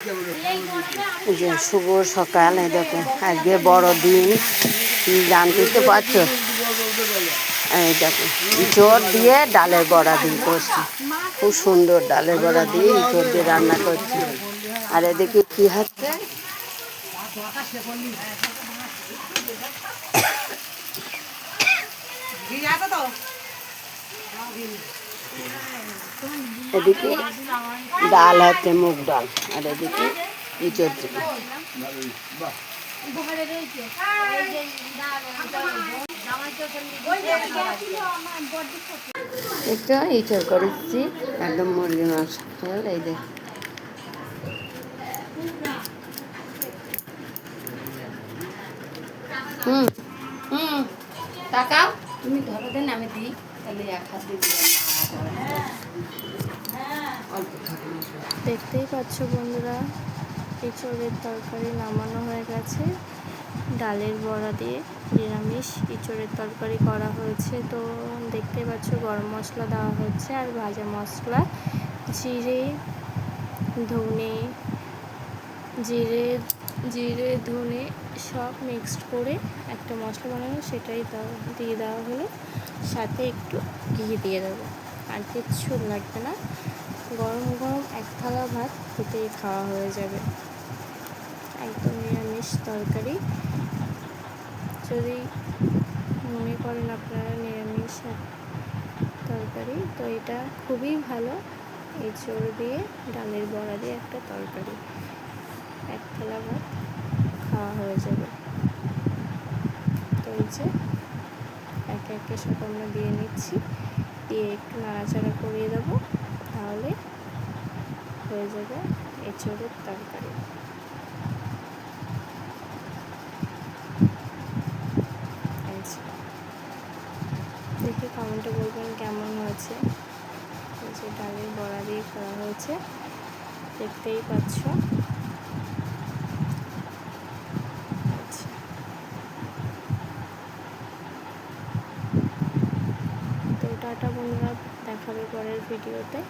এই যে শুভ সকাল, এই দেখো আজকে বড় দিন, জানতেই তো পারছো। এই দেখো ইঁচড় দিয়ে ডালের বড়া দিয়ে করছি, খুব সুন্দর ডালের বড়া দিয়ে ইঁচড় দিয়ে রান্না করছি। আর এদিকে কি হচ্ছে, এদিকে ডাল হচ্ছে মুগ ডাল, আর এদিকে ইঁচড় দিয়ে একটা ইঁচড় করেছি একদম মুরগি মাংস। এই যে হুম হুম টাকা তুমি ধরো দেন, আমি দিই তাহলে এক হাত দিয়ে দেখতেই পাচ্ছ বন্ধুরা, ইঁচড়ের তরকারি নামানো হয়ে গেছে। ডালের বড়া দিয়ে নিরামিষ ইঁচড়ের তরকারি করা হয়েছে। তো দেখতেই পাচ্ছ গরম মশলা দেওয়া হচ্ছে আর ভাজা মশলা, জিরে ধনে জিরে জিরে ধনে সব মিক্সড করে একটা মশলা বানানো, সেটাই দিয়ে দেওয়া হলো। সাথে একটু ঘি দিয়ে দেবো, আর কিচ্ছু লাগবে না। গরম গরম এক থালা ভাত খেতেই খাওয়া হয়ে যাবে। একদম নিরামিষ তরকারি। যদি মনে করেন আপনারা নিরামিষ তরকারি, তো এটা খুবই ভালো। এঁচড় দিয়ে ডালের বড়া দিয়ে একটা তরকারি, এক থালা ভাত খাওয়া হয়ে যাবে। তো এই যে একে একে সব আমরা দিয়ে নিচ্ছি, দিয়ে একটু নাড়াচাড়া করিয়ে দেবো, তাহলে হয়ে যাবে এঁচড়ের তরকারি। দেখে কমেন্টে বলবেন কেমন হয়েছে। এই যে ডালের বড়া দিয়ে করা হয়েছে, দেখতেই পাচ্ছ। তো টাটা বন্ধুরা, দেখাবে পরের ভিডিওতে।